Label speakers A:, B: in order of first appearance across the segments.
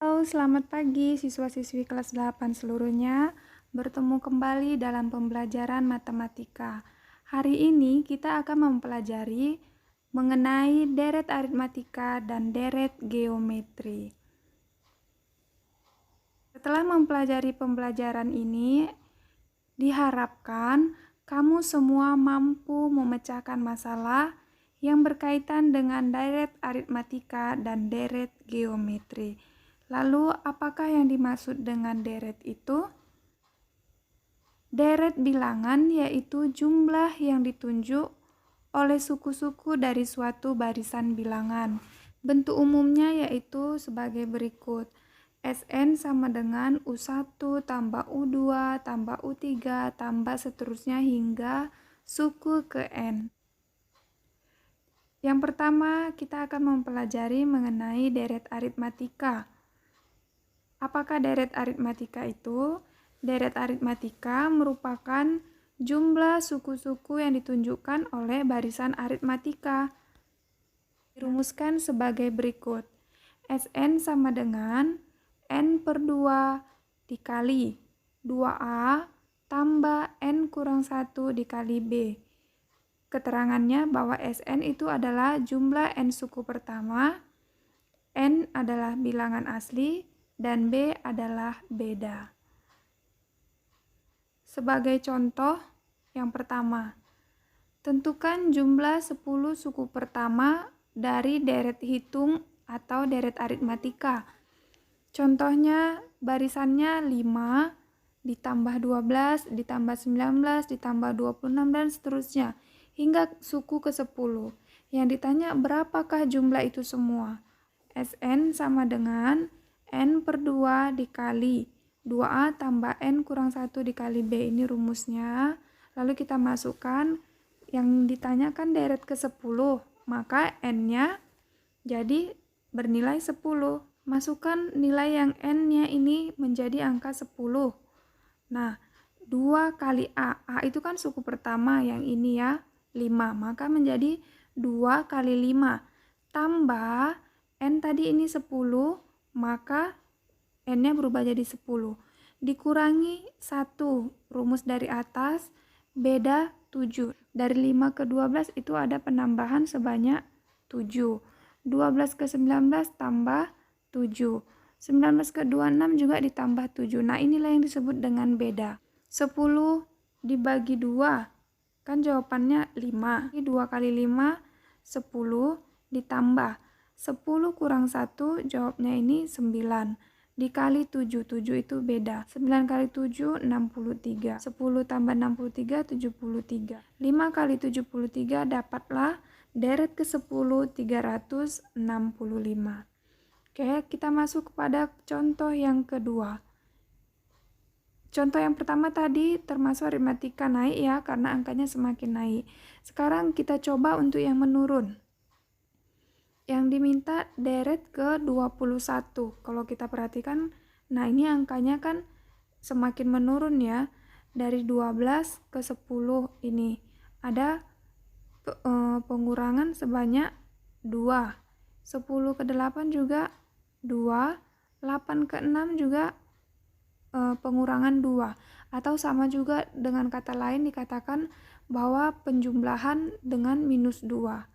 A: Halo, selamat pagi siswa-siswi kelas 8 seluruhnya. Bertemu kembali dalam pembelajaran matematika. Hari ini kita akan mempelajari mengenai deret aritmatika dan deret geometri. Setelah mempelajari pembelajaran ini, diharapkan kamu semua mampu memecahkan masalah yang berkaitan dengan deret aritmatika dan deret geometri. Lalu, apakah yang dimaksud dengan deret itu? Deret bilangan yaitu jumlah yang ditunjuk oleh suku-suku dari suatu barisan bilangan. Bentuk umumnya yaitu sebagai berikut. Sn sama dengan U1 tambah U2 tambah U3 tambah seterusnya hingga suku ke N. Yang pertama, kita akan mempelajari mengenai deret aritmatika. Apakah deret aritmatika itu? Deret aritmatika merupakan jumlah suku-suku yang ditunjukkan oleh barisan aritmatika. Dirumuskan sebagai berikut. Sn sama dengan N per 2 dikali 2A tambah N kurang 1 dikali B. Keterangannya bahwa Sn itu adalah jumlah N suku pertama, N adalah bilangan asli, dan B adalah beda. Sebagai contoh, yang pertama, tentukan jumlah 10 suku pertama dari deret hitung atau deret aritmatika. Contohnya, barisannya 5, ditambah 12, ditambah 19, ditambah 26, dan seterusnya, hingga suku ke 10. Yang ditanya berapakah jumlah itu semua? Sn sama dengan N per 2 dikali 2A tambah N kurang 1 dikali B. Ini rumusnya. Lalu kita masukkan yang ditanyakan deret ke 10. Maka N-nya jadi bernilai 10. Masukkan nilai yang N-nya ini menjadi angka 10. Nah, 2 kali A. A itu kan suku pertama yang ini ya, 5. Maka menjadi 2 kali 5. Tambah N tadi ini 10, maka N-nya berubah jadi 10. Dikurangi 1, rumus dari atas, beda 7. Dari 5 ke 12 itu ada penambahan sebanyak 7. 12 ke 19 tambah 7. 19 ke 26 juga ditambah 7. Nah, inilah yang disebut dengan beda. 10 dibagi 2, kan jawabannya 5. 2 kali 5, 10 ditambah 10 kurang 1, jawabnya ini 9. Dikali 7, 7 itu beda. 9 kali 7, 63. 10 tambah 63, 73. 5 kali 73 dapatlah deret ke 10, 365. Oke, kita masuk kepada contoh yang kedua. Contoh yang pertama tadi termasuk aritmatika naik ya, karena angkanya semakin naik. Sekarang kita coba untuk yang menurun. Yang diminta deret ke 21. Kalau kita perhatikan, nah ini angkanya kan semakin menurun ya. Dari 12 ke 10 ini ada pengurangan sebanyak 2. 10 ke 8 juga 2. 8 ke 6 juga pengurangan 2. Atau sama juga dengan kata lain dikatakan bahwa penjumlahan dengan minus 2.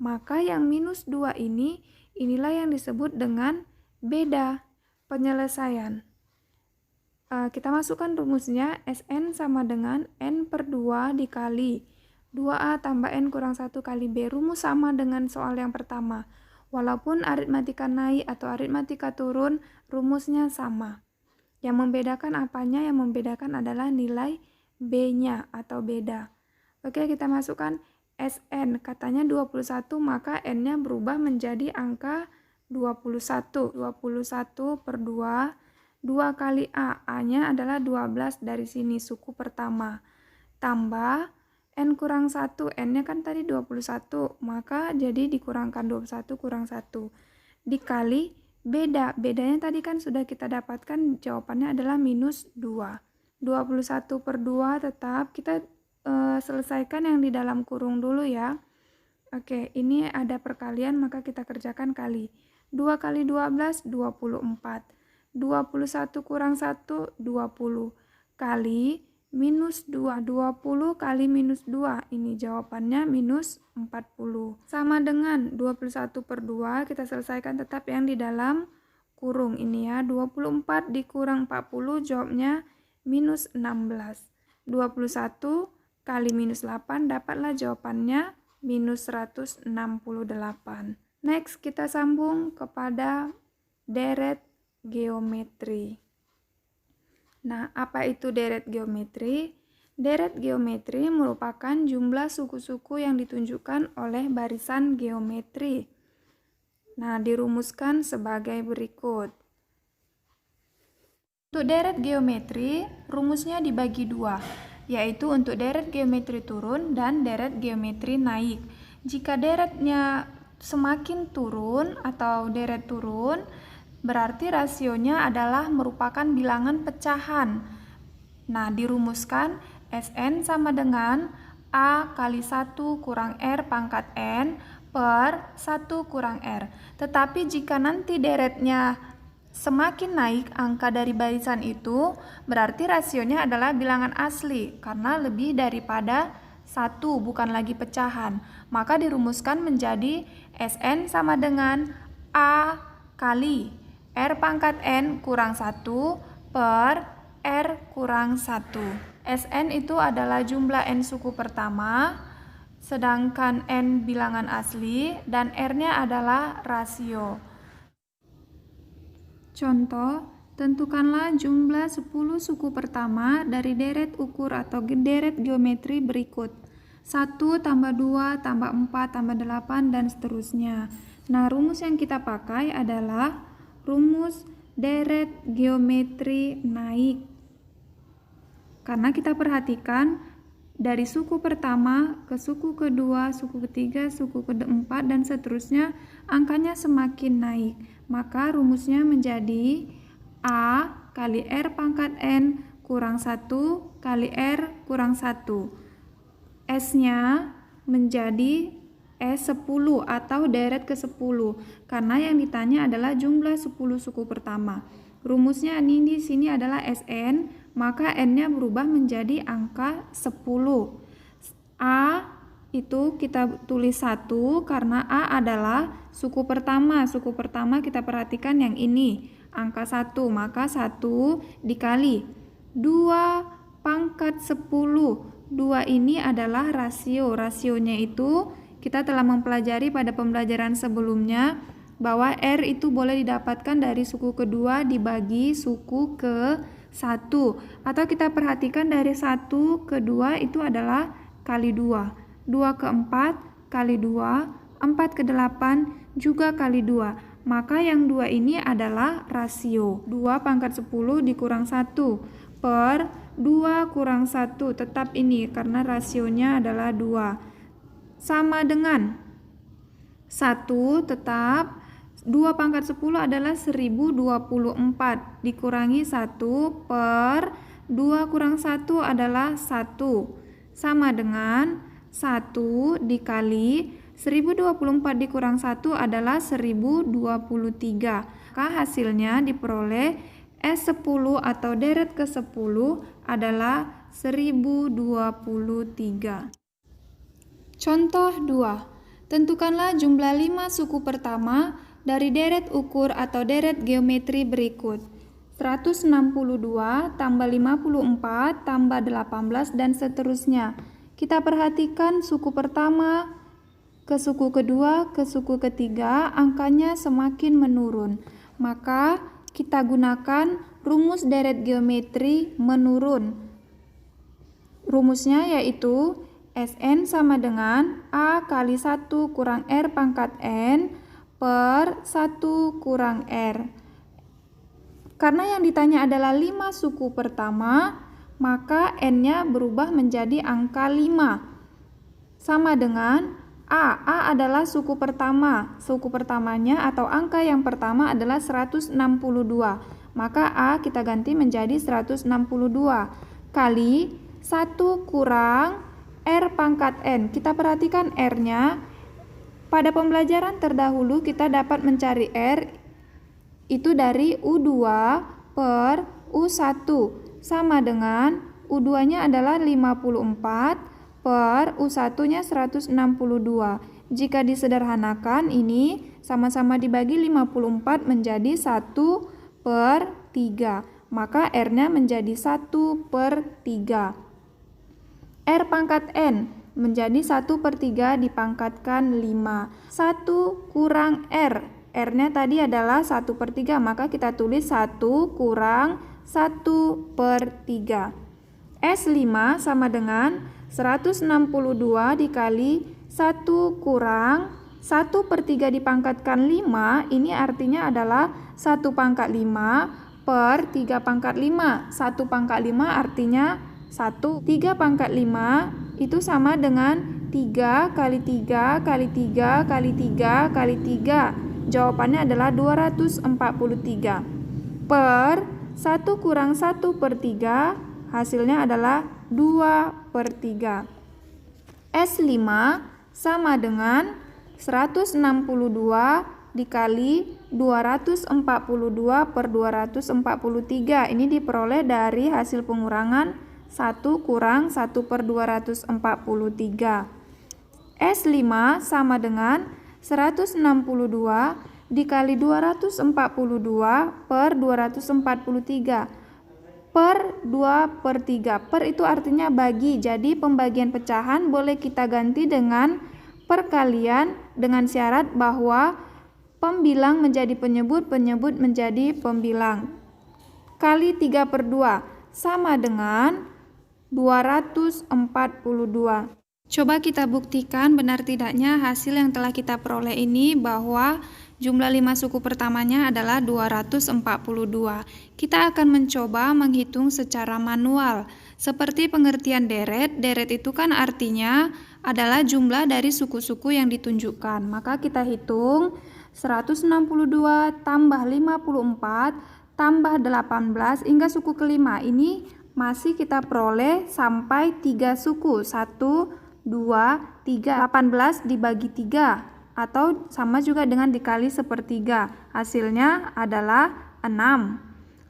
A: Maka yang minus 2 inilah yang disebut dengan beda penyelesaian. Kita masukkan rumusnya. Sn sama dengan N per 2 dikali 2A tambah N kurang 1 kali B. Rumus sama dengan soal yang pertama. Walaupun aritmatika naik atau aritmatika turun, rumusnya sama. Yang membedakan apanya? Yang membedakan adalah nilai B-nya atau beda. Oke, kita masukkan Sn, katanya 21, maka N-nya berubah menjadi angka 21. 21 per 2, 2 kali A. A-nya adalah 12 dari sini, suku pertama. Tambah N kurang 1, N-nya kan tadi 21, maka jadi dikurangkan 21 kurang 1. Dikali beda. Bedanya tadi kan sudah kita dapatkan, jawabannya adalah minus 2. 21 per 2 tetap kita selesaikan yang di dalam kurung dulu ya. Oke, ini ada perkalian, maka kita kerjakan kali. 2 kali 12, 24. 21 kurang 1, 20. Kali minus 2. 20 kali minus 2. Ini jawabannya minus 40. Sama dengan 21 per 2, kita selesaikan tetap yang di dalam kurung ini ya. 24 dikurang 40, jawabnya minus 16. 21 kali minus 8, dapatlah jawabannya minus 168. Next, kita sambung kepada deret geometri. Nah, apa itu deret geometri? Deret geometri merupakan jumlah suku-suku yang ditunjukkan oleh barisan geometri. Nah, dirumuskan sebagai berikut. Untuk deret geometri, rumusnya dibagi dua, yaitu untuk deret geometri turun dan deret geometri naik. Jika deretnya semakin turun atau deret turun, berarti rasionya adalah merupakan bilangan pecahan. Nah, dirumuskan Sn sama dengan A kali 1 kurang R pangkat N per 1 kurang R. Tetapi jika nanti deretnya semakin naik angka dari barisan itu, berarti rasionya adalah bilangan asli karena lebih daripada 1, bukan lagi pecahan. Maka dirumuskan menjadi Sn sama dengan A kali R pangkat N kurang 1 per R kurang 1. Sn itu adalah jumlah N suku pertama, sedangkan N bilangan asli, dan R-nya adalah rasio. Contoh, tentukanlah jumlah 10 suku pertama dari deret ukur atau deret geometri berikut. 1 tambah 2 tambah 4 tambah 8 dan seterusnya. Nah, rumus yang kita pakai adalah rumus deret geometri naik. Karena kita perhatikan dari suku pertama ke suku kedua, suku ketiga, suku keempat dan seterusnya angkanya semakin naik. Maka rumusnya menjadi A kali R pangkat N kurang 1 kali R kurang 1. S-nya menjadi S10 atau deret ke-10 karena yang ditanya adalah jumlah 10 suku pertama. Rumusnya ini di sini adalah Sn, maka N-nya berubah menjadi angka 10. A itu kita tulis 1 karena A adalah suku pertama. Suku pertama kita perhatikan yang ini, angka 1, maka 1 dikali 2 pangkat 10. 2 ini adalah rasio. Rasionya itu kita telah mempelajari pada pembelajaran sebelumnya bahwa R itu boleh didapatkan dari suku kedua dibagi suku ke-1. Atau kita perhatikan dari 1 ke 2 itu adalah kali 2. 2 ke 4 kali 2, 4 ke 8 juga kali 2. Maka yang 2 ini adalah rasio. 2 pangkat 10 dikurang 1 per 2 kurang 1, tetap ini karena rasionya adalah 2. Sama dengan 1 tetap 2 pangkat 10 adalah 1024 dikurangi 1 per 2 kurang 1 adalah 1. Sama dengan 1 dikali 1024 dikurang 1 adalah 1023. Maka hasilnya diperoleh S10 atau deret ke-10 adalah 1023. Contoh 2. Tentukanlah jumlah 5 suku pertama dari deret ukur atau deret geometri berikut. 162 tambah 54 tambah 18 dan seterusnya. Kita perhatikan suku pertama ke suku kedua ke suku ketiga angkanya semakin menurun. Maka kita gunakan rumus deret geometri menurun. Rumusnya yaitu Sn sama dengan A kali 1 kurang R pangkat N per 1 kurang R. Karena yang ditanya adalah 5 suku pertama, maka N-nya berubah menjadi angka 5. Sama dengan A adalah suku pertama. Suku pertamanya atau angka yang pertama adalah 162. Maka A kita ganti menjadi 162 kali 1 kurang R pangkat N. Kita perhatikan R-nya Pada pembelajaran terdahulu kita dapat mencari R itu dari U2 per U1 sama dengan U2-nya adalah 54 per U1-nya 162. Jika disederhanakan ini sama-sama dibagi 54 menjadi 1 per 3. Maka R-nya menjadi 1 per 3. R pangkat N menjadi 1 per 3 dipangkatkan 5. 1 kurang R. R-nya tadi adalah 1 per 3, maka kita tulis 1 kurang 1 per 3. S5 sama dengan 162 dikali 1 kurang 1 per 3 dipangkatkan 5, ini artinya adalah 1 pangkat 5 per 3 pangkat 5. 1 pangkat 5 artinya 1. 3 pangkat 5 itu sama dengan 3 kali 3 kali 3 kali 3 kali 3. Jawabannya adalah 243. Per 1 kurang 1 per 3 hasilnya adalah 2 per 3. S5 sama dengan 162 dikali 242 per 243. Ini diperoleh dari hasil pengurangan 1 kurang 1 per 243. S5 sama dengan 162 dikali 242 per 243 per 2 per 3. Per itu artinya bagi, jadi pembagian pecahan boleh kita ganti dengan perkalian dengan syarat bahwa pembilang menjadi penyebut, penyebut menjadi pembilang. Kali 3 per 2 sama dengan 242. Coba kita buktikan benar tidaknya hasil yang telah kita peroleh ini bahwa jumlah 5 suku pertamanya adalah 242. Kita akan mencoba menghitung secara manual. Seperti pengertian deret, deret itu kan artinya adalah jumlah dari suku-suku yang ditunjukkan. Maka kita hitung 162 tambah 54 tambah 18 hingga suku kelima. Ini masih kita peroleh sampai 3 suku. 1, 2, 3. 18 dibagi 3 atau sama juga dengan dikali sepertiga. Hasilnya adalah 6.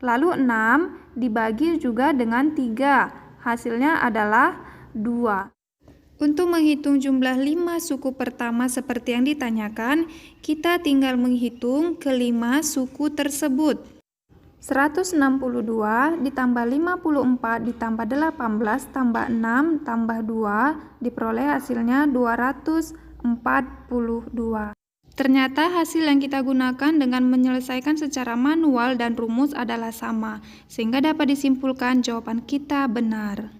A: Lalu 6 dibagi juga dengan 3. Hasilnya adalah 2. Untuk menghitung jumlah 5 suku pertama seperti yang ditanyakan, kita tinggal menghitung kelima suku tersebut. 162 ditambah 54 ditambah 18 tambah 6 tambah 2 diperoleh hasilnya 242. Ternyata hasil yang kita gunakan dengan menyelesaikan secara manual dan rumus adalah sama, sehingga dapat disimpulkan jawaban kita benar.